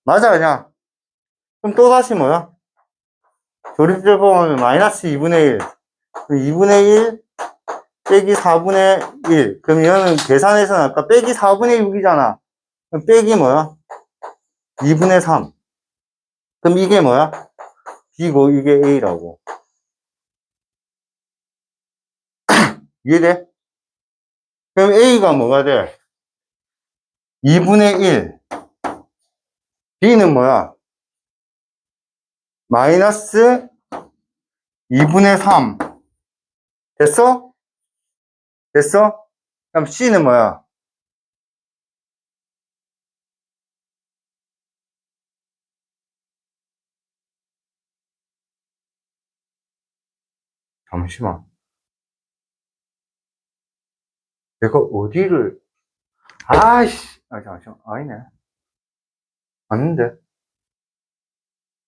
맞아, 그냥. 그럼 또다시 뭐야? 조립제법하면 마이너스 2분의 1. 그럼 2분의 1 빼기 4분의 1. 그럼 이거는 계산해서는 아까 빼기 4분의 6이잖아. 그럼 빼기 뭐야? 2분의 3. 그럼 이게 뭐야? B고 이게 A라고. 이해돼? 그럼 A가 뭐가 돼? 2분의 1. B는 뭐야? 마이너스 2분의 3. 됐어? 됐어? 그럼 C는 뭐야? 잠시만. 내가 어디를, 아이씨. 아, 잠시만. 아니네. 맞는데?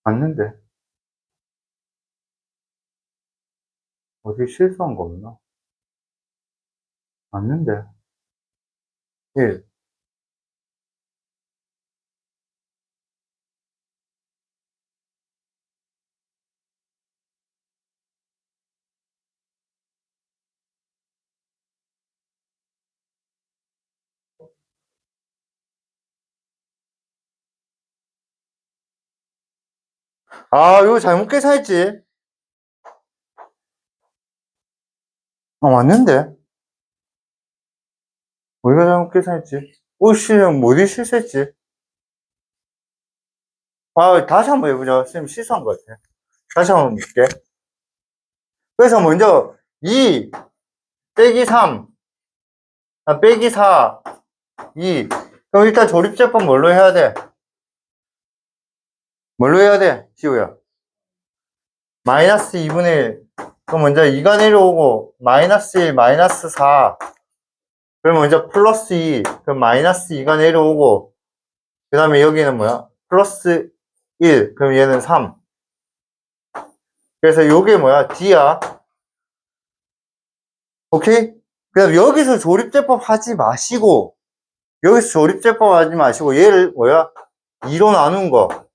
맞는데? 어디 실수한 거 없나? 맞는데? 1. 아, 이거 잘못 계산했지? 아, 맞는데? 우리가 잘못 계산했지? 오씨, 어디 실수했지? 아, 다시 한번 해보자. 선생님 실수한 것 같아. 다시 한번 볼게. 그래서 먼저 2 빼기 3, 빼기 4, 2. 그럼 일단 조립제법 뭘로 해야 돼? 뭘로 해야 돼? 지우야. 마이너스 2분의 1. 그럼 먼저 2가 내려오고, 마이너스 1, 마이너스 4. 그럼 먼저 플러스 2. 그럼 마이너스 2가 내려오고, 그 다음에 여기는 뭐야? 플러스 1. 그럼 얘는 3. 그래서 요게 뭐야? D야. 오케이? 그다음 여기서 조립제법 하지 마시고, 여기서 조립제법 하지 마시고, 얘를 뭐야? 2로 나눈 거.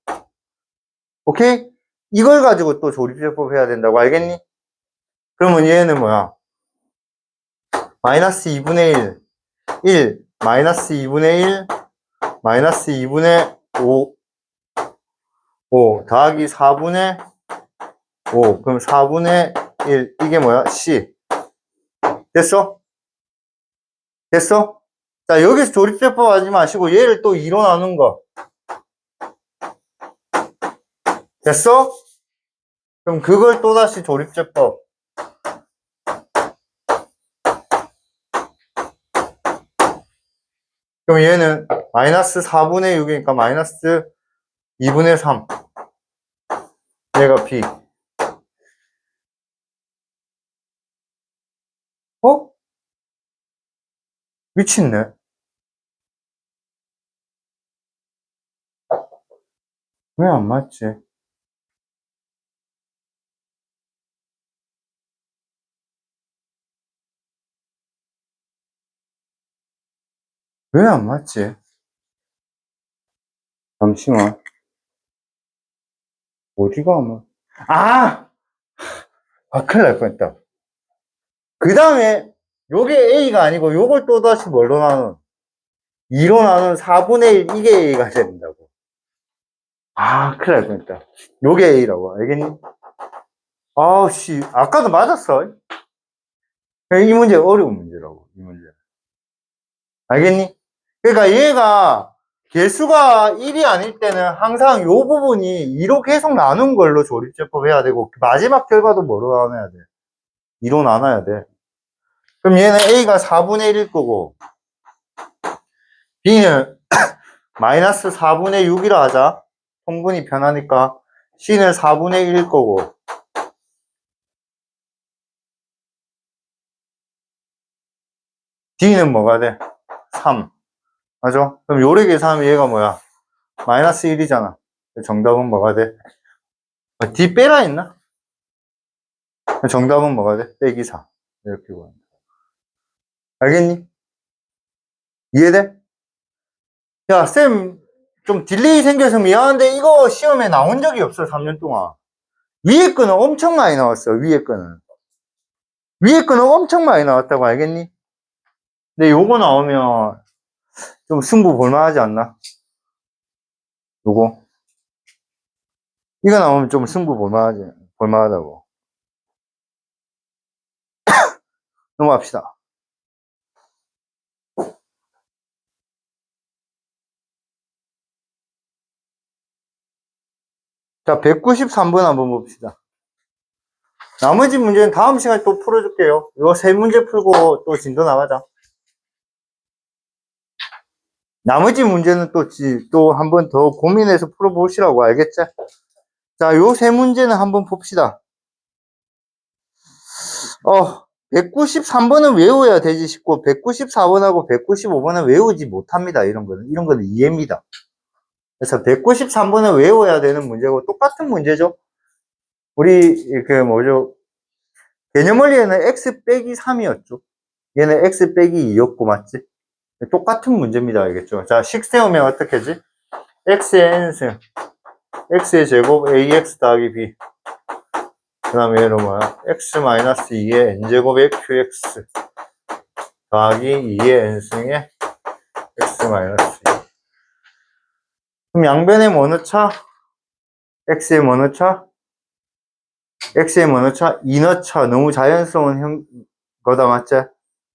오케이? 이걸 가지고 또 조립제법 해야 된다고 알겠니? 그러면 얘는 뭐야? 마이너스 2분의 1, 1, 마이너스 2분의 1, 마이너스 2분의 5, 5, 더하기 4분의 5. 그럼 4분의 1. 이게 뭐야? C. 됐어? 됐어? 자, 여기서 조립제법 하지 마시고 얘를 또 2로 나눈 거. 됐어? 그럼 그걸 또다시 조립제법. 그럼 얘는 마이너스 4분의 6이니까 마이너스 2분의 3. 얘가 B. 어? 미친네. 왜 안 맞지? 왜 안 맞지? 잠시만. 어디가 안 맞... 아! 아, 큰일 날 뻔했다. 그 다음에 요게 A가 아니고 요걸 또다시 뭘로 나눈? 2로 나눈 4분의 1 이게 A가 된다고. 아, 큰일 날 뻔했다. 요게 A라고. 알겠니? 아우, 씨. 아까도 맞았어. 이 문제 어려운 문제라고. 이 문제. 알겠니? 그러니까 얘가 개수가 1이 아닐 때는 항상 요 부분이 2로 계속 나눈 걸로 조립제법 해야 되고, 마지막 결과도 뭐로 나눠야 돼? 2로 나눠야 돼. 그럼 얘는 A가 4분의 1일 거고, B는 마이너스 4분의 6이라 하자. 통분이 편하니까. C는 4분의 1일 거고. D는 뭐가 돼? 3. 맞아? 그럼 요래 계산하면 얘가 뭐야? 마이너스 1이잖아. 정답은 뭐가 돼? D 빼라 했나? 정답은 뭐가 돼? 빼기 4. 이렇게 보면. 알겠니? 이해돼? 야, 쌤, 좀 딜레이 생겨서 미안한데 이거 시험에 나온 적이 없어, 3년 동안. 위에 거는 엄청 많이 나왔어, 위에 거는. 위에 거는 엄청 많이 나왔다고 알겠니? 근데 요거 나오면 좀 승부 볼만하지 않나? 요거. 이거 나오면 좀 승부 볼만하다고. 넘어갑시다. 자, 193번 한번 봅시다. 나머지 문제는 다음 시간에 또 풀어줄게요. 이거 세 문제 풀고 또 진도 나가자. 나머지 문제는 또 한 번 더 고민해서 풀어보시라고, 알겠지? 자, 요 세 문제는 한번 봅시다. 193번은 외워야 되지 싶고, 194번하고 195번은 외우지 못합니다. 이런 거는 이해입니다. 그래서 193번은 외워야 되는 문제고, 똑같은 문제죠. 우리, 개념 원리에는 x 빼기 3이었죠. 얘는 x 빼기 2였고, 맞지? 똑같은 문제입니다. 알겠죠? 자, 식 세우면 어떻게 하지? x의 n승, x의 제곱 ax 더하기 b. 그 다음에 얘는 뭐야? x 마이너스 2의 n제곱의 qx 더하기 2의 n승의 x 마이너스 2. 그럼 양변에 뭐 넣자? x에 뭐 넣자? x에 뭐 넣자? 2 넣자. 너무 자연스러운 거다, 맞지?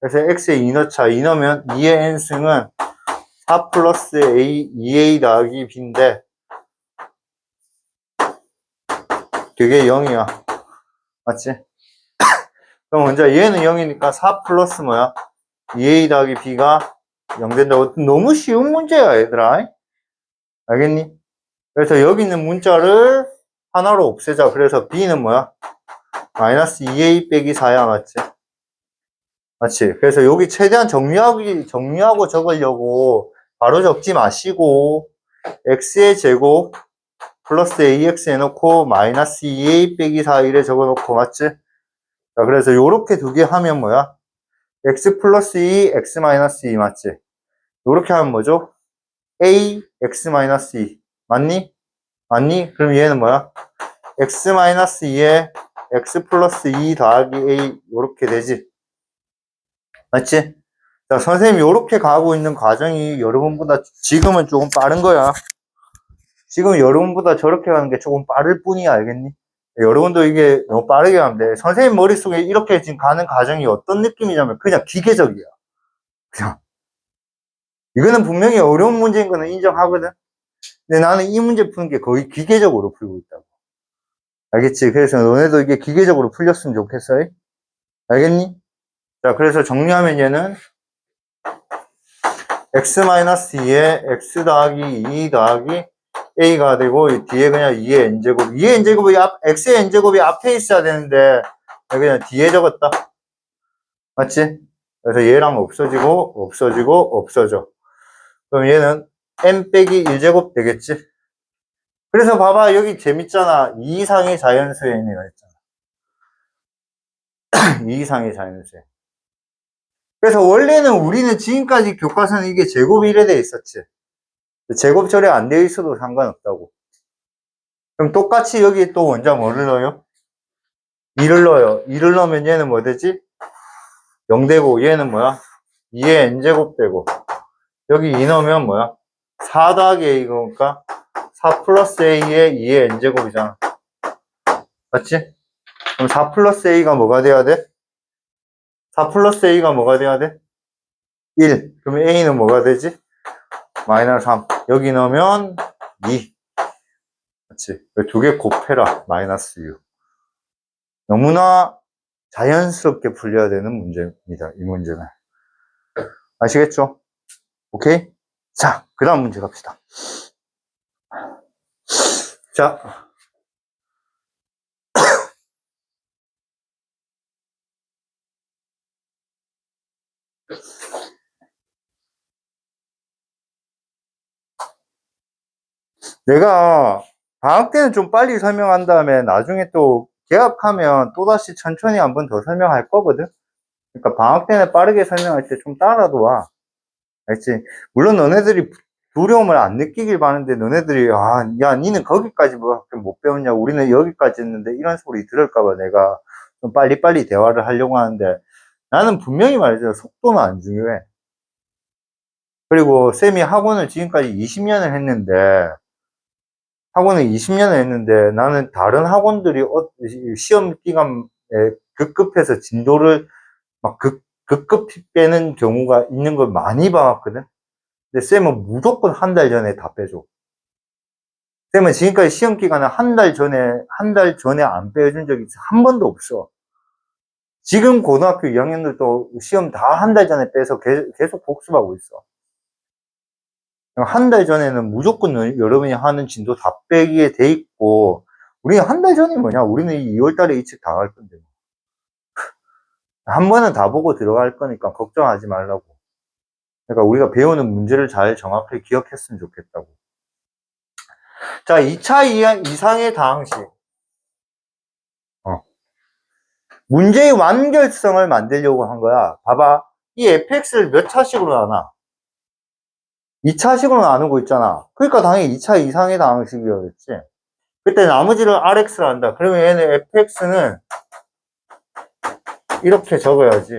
그래서 x에 2 넣자. 2 넣으면 2의 n승은 4 플러스 a, 2a 더하기 b인데 그게 0이야. 맞지? 그럼 먼저 얘는 0이니까 4 플러스 뭐야? 2a 더하기 b가 0 된다고. 너무 쉬운 문제야, 얘들아. 알겠니? 그래서 여기 있는 문자를 하나로 없애자. 그래서 b는 뭐야? 마이너스 2a 빼기 4야, 맞지? 맞지? 그래서 여기 최대한 정리하고 적으려고 바로 적지 마시고 x의 제곱 플러스 ax 해놓고 마이너스 2a 빼기 4 이래 적어놓고, 맞지? 자, 그래서 요렇게 두 개 하면 뭐야? x 플러스 2, x 마이너스 2, 맞지? 요렇게 하면 뭐죠? a, x 마이너스 2. 맞니? 맞니? 그럼 얘는 뭐야? x 마이너스 2에 x 플러스 2 더하기 a 요렇게 되지. 맞지? 자, 선생님이 요렇게 가고 있는 과정이 여러분보다 지금은 조금 빠른 거야. 지금 여러분보다 저렇게 가는 게 조금 빠를 뿐이야, 알겠니? 여러분도 이게 너무 빠르게 하면 돼. 선생님 머릿속에 이렇게 지금 가는 과정이 어떤 느낌이냐면 그냥 기계적이야. 그냥. 이거는 분명히 어려운 문제인 거는 인정하거든. 근데 나는 이 문제 푸는 게 거의 기계적으로 풀고 있다고. 알겠지? 그래서 너네도 이게 기계적으로 풀렸으면 좋겠어. 알겠니? 자, 그래서 정리하면 얘는 x-2에 x 더하기 2 더하기 a가 되고, 뒤에 그냥 2의 n제곱. 2의 n제곱이 x의 n제곱이 앞에 있어야 되는데, 여기 그냥 뒤에 적었다. 맞지? 그래서 얘랑 없어지고. 그럼 얘는 n 빼기 1제곱 되겠지? 그래서 봐봐, 여기 재밌잖아. 2 이상의 자연수의 n이가 있잖아. 2 이상의 자연수의. 그래서 원래는 우리는 지금까지 교과서는 이게 제곱 이래 돼 있었지. 제곱 처리 안 돼 있어도 상관없다고. 그럼 똑같이 여기 또 원자 뭐를 넣어요? 2를 넣어요. 2를 넣으면 얘는 뭐 되지? 0 되고, 얘는 뭐야? 2의 n제곱 되고, 여기 2 넣으면 뭐야? 4 더하기 a, 그러니까 4 플러스 a의 2의 n제곱이잖아. 맞지? 그럼 4 플러스 a가 뭐가 돼야 돼? 4 플러스 a가 뭐가 돼야 돼? 1. 그럼 a는 뭐가 되지? 마이너스 3. 여기 넣으면 2. 그렇지. 두 개 곱해라. 마이너스 6. 너무나 자연스럽게 풀려야 되는 문제입니다. 이 문제는. 아시겠죠? 오케이? 자, 그 다음 문제 갑시다. 자. 내가 방학 때는 좀 빨리 설명한 다음에 나중에 또 개학하면 또다시 천천히 한 번 더 설명할 거거든? 그러니까 방학 때는 빠르게 설명할 때 좀 따라도 와. 알지? 물론 너네들이 두려움을 안 느끼길 바라는데 너네들이 야 니는 거기까지밖에 못 배웠냐 우리는 여기까지 했는데 이런 소리 들을까봐 내가 좀 빨리빨리 대화를 하려고 하는데 나는 분명히 말해줘 속도는 안 중요해. 그리고 쌤이 학원을 지금까지 20년을 했는데 나는 다른 학원들이 시험 기간에 급급해서 진도를 막 급급 빼는 경우가 있는 걸 많이 봐왔거든. 근데 쌤은 무조건 한 달 전에 다 빼줘. 쌤은 지금까지 시험 기간을 한 달 전에 안 빼준 적이 한 번도 없어. 지금 고등학교 2학년들도 시험 다 한 달 전에 빼서 계속 복습하고 있어. 한 달 전에는 무조건 여러분이 하는 진도 다 빼기에 돼 있고, 우리는 한 달 전이 뭐냐? 우리는 2월 달에 이 책 다 할 건데. 한 번은 다 보고 들어갈 거니까 걱정하지 말라고. 그러니까 우리가 배우는 문제를 잘 정확하게 기억했으면 좋겠다고. 자, 2차 이상의 다항식. 문제의 완결성을 만들려고 한 거야. 봐봐. 이 fx를 몇 차식으로 나눠? 2차식으로 나누고 있잖아. 그러니까 당연히 2차 이상의 다항식이었지. 그때 나머지를 rx로 한다. 그러면 얘는 fx는 이렇게 적어야지.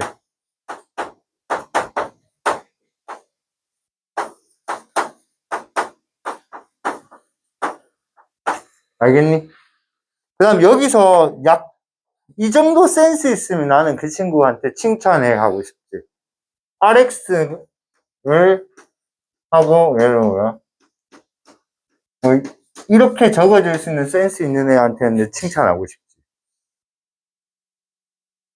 알겠니? 그 다음 여기서 이 정도 센스 있으면 나는 그 친구한테 칭찬해 하고 싶지. rx를 하고 예를 들어 뭐 이렇게 적어줄 수 있는 센스 있는 애한테는 칭찬하고 싶지.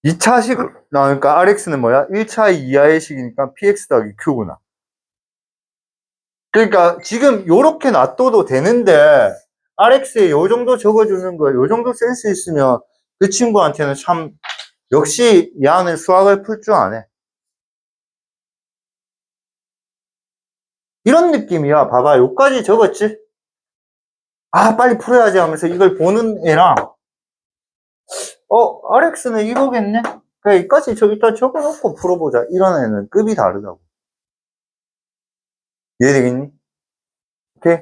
2차식으로 나오니까 rx는 뭐야? 1차 이하의 식이니까 px 더하기 q구나. 그러니까 지금 요렇게 놔둬도 되는데 rx에 요 정도 적어주는 거, 요 정도 센스 있으면 그 친구한테는 참 역시 야는 수학을 풀 줄 아네. 이런 느낌이야. 봐봐, 요까지 적었지? 빨리 풀어야지 하면서 이걸 보는 애랑 rx는 이거겠네? 그래, 여기까지 일단 적어놓고 풀어보자. 이런 애는 급이 다르다고. 이해되겠니? 오케이?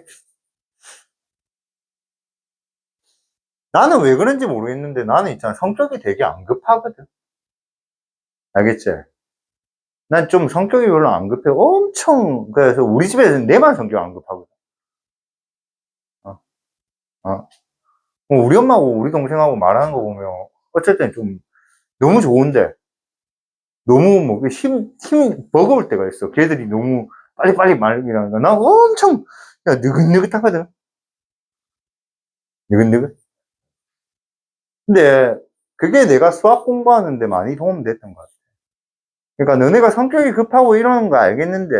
나는 왜 그런지 모르겠는데 나는 있잖아. 성격이 되게 안 급하거든. 알겠지? 난 좀 성격이 별로 안 급해. 그래서 우리 집에서는 내만 성격 안 급하거든. 어, 어. 우리 엄마하고 우리 동생하고 말하는 거 보면 어쨌든 좀 너무 좋은데 너무 뭐 힘 버거울 때가 있어. 걔들이 너무 빨리빨리 말이라는 거. 나 엄청 느긋느긋하거든. 느긋느긋. 근데 그게 내가 수학 공부하는데 많이 도움됐던 것 같아. 그러니까 너네가 성격이 급하고 이러는 거 알겠는데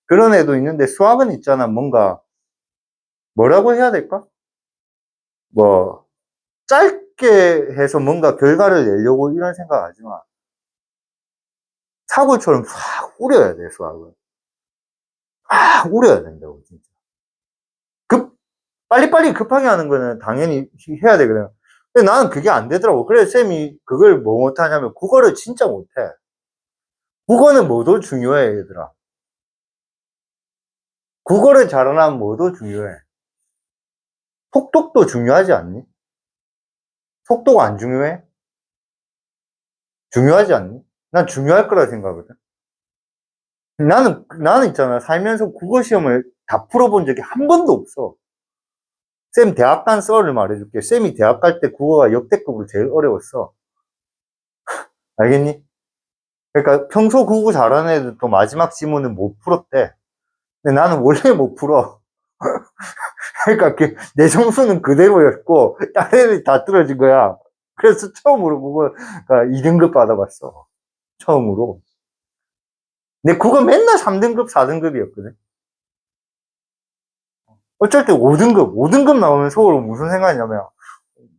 그런 애도 있는데 수학은 있잖아. 뭔가 뭐라고 해야 될까? 뭐 짧게 해서 뭔가 결과를 내려고 이런 생각하지 마. 사골처럼 싹 우려야 돼, 수학은. 우려야 된다고, 진짜. 빨리빨리 급하게 하는 거는 당연히 해야 되거든. 근데 나는 그게 안 되더라고. 그래서 쌤이 그걸 뭐 못하냐면 국어를 진짜 못해. 국어는 뭐도 중요해, 얘들아. 국어를 잘하려면 뭐도 중요해. 속독도 중요하지 않니? 속도가 안 중요해? 중요하지 않니? 난 중요할 거라 생각하거든. 나는 있잖아. 살면서 국어 시험을 다 풀어본 적이 한 번도 없어. 쌤 대학 간 썰을 말해줄게. 쌤이 대학 갈 때 국어가 역대급으로 제일 어려웠어. 알겠니? 그러니까 평소 국어 잘하는 애들도 마지막 지문은 못 풀었대. 근데 나는 원래 못 풀어. 그러니까 내 점수는 그대로였고 다른 애들이 다 떨어진 거야. 그래서 처음으로 그거 2등급 받아봤어. 처음으로. 근데 그거 맨날 3등급, 4등급이었거든. 어쩔 때 5등급 나오면 속으로 무슨 생각이냐면,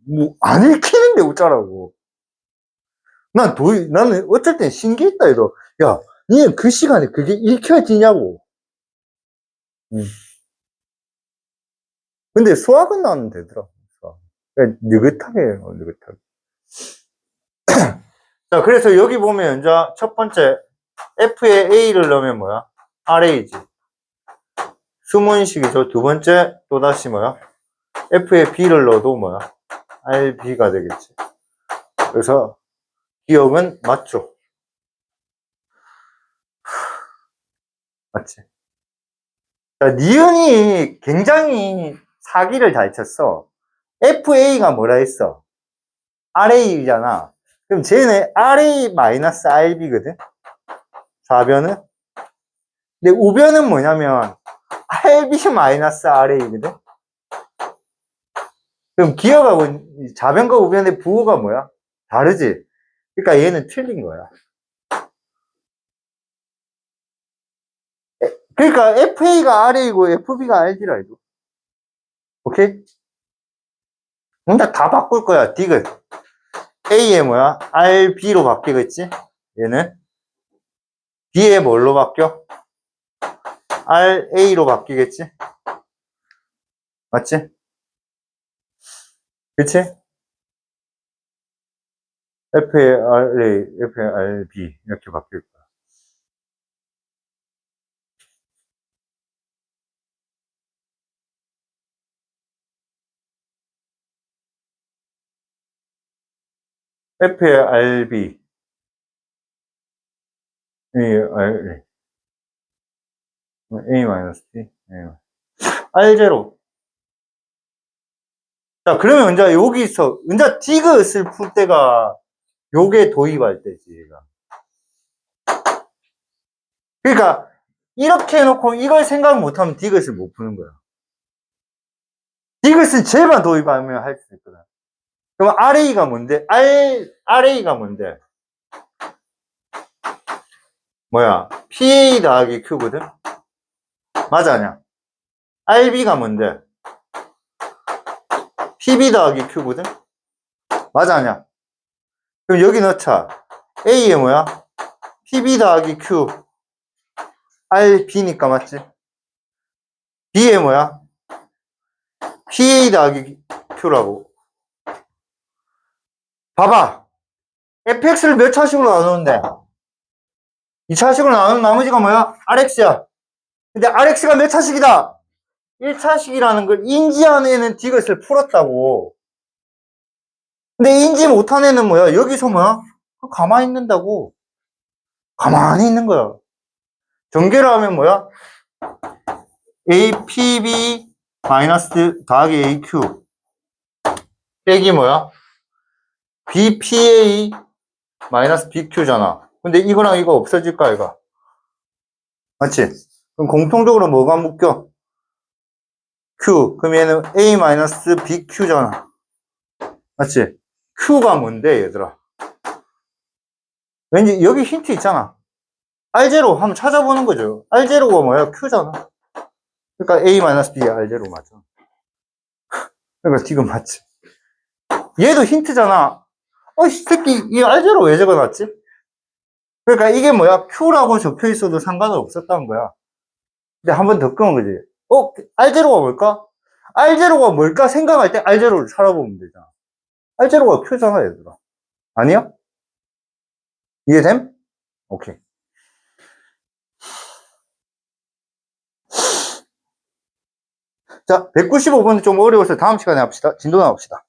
뭐, 안 읽히는데 웃자라고. 나는 어쩔 땐 신기했다, 이거. 야, 니는 그 시간에 그게 읽혀지냐고. 응. 근데 수학은 나는 되더라. 수학. 그러니까 느긋하게 해요, 느긋하게. 자, 그래서 여기 보면, 이제 첫 번째, F에 A를 넣으면 뭐야? RA지. 수문식이죠. 두 번째, 또다시 뭐야? F에 B를 넣어도 뭐야? RB가 되겠지. 그래서, 기억은 맞죠? 맞지? 자, 니은이 굉장히 사기를 잘 쳤어. FA가 뭐라 했어? RA잖아. 그럼 쟤는 RA-RB거든? 좌변은? 근데 우변은 뭐냐면 RB-RA거든? 그럼 기억하고 좌변과 우변의 부호가 뭐야? 다르지? 그러니까 얘는 틀린 거야. 그러니까 FA가 RA고 FB가 RB라 해도. 오케이? 근데 다 바꿀 거야, 디귿. A에 뭐야? RB로 바뀌겠지? 얘는? B에 뭘로 바뀌어? RA로 바뀌겠지? 맞지? 그치? FARA, FARB 이렇게 바뀔 거야. FARB, ARA, A-B, R0. 자, 그러면 이제 여기서, 이제 디귿을 풀 때가 요게 도입할 때지, 얘가. 그러니까, 이렇게 해놓고 이걸 생각 못하면 디귿을 못 푸는 거야. 디귿을 쟤만 도입하면 할 수 있거든. 그럼 RA가 뭔데? RA가 뭔데? 뭐야? PA 더하기 Q거든? 맞아, 아니야? RB가 뭔데? PB 더하기 Q거든? 맞아, 아니야? 그럼 여기 넣자. A에 뭐야? PB 더하기 Q. RB니까 맞지? B에 뭐야? PA 더하기 Q라고. 봐봐. fx를 몇 차식으로 나누는데? 2차식으로 나누는 나머지가 뭐야? rx야. 근데 rx가 몇 차식이다? 1차식이라는 걸 인지한 애는 디귿을 풀었다고. 근데 인지 못한 애는 뭐야? 여기서 뭐야? 가만히 있는다고. 가만히 있는 거야. 전개를 하면 뭐야? APB 마이너스 더하기 AQ 빼기 뭐야? BPA 마이너스 BQ잖아. 근데 이거랑 이거 없어질까, 이거? 맞지? 그럼 공통적으로 뭐가 묶여? Q. 그럼 얘는 A 마이너스 BQ잖아. 맞지? Q가 뭔데, 얘들아? 왠지 여기 힌트 있잖아. R0 한번 찾아보는 거죠. R0가 뭐야? Q잖아. 그러니까 A 마이너스 B R0 맞아. 그러니까 지금 맞지? 얘도 힌트잖아. 이 새끼, 이 R0 왜 적어놨지? 그러니까 이게 뭐야? Q라고 적혀 있어도 상관은 없었다는 거야. 근데 한 번 더 끄는 거지. R0가 뭘까? R0가 뭘까 생각할 때 R0를 찾아보면 되잖아. R0가 Q잖아, 얘들아. 아니야? 이해됨? 오케이. 자, 195번은 좀 어려워서 다음 시간에 합시다. 진도 나옵시다.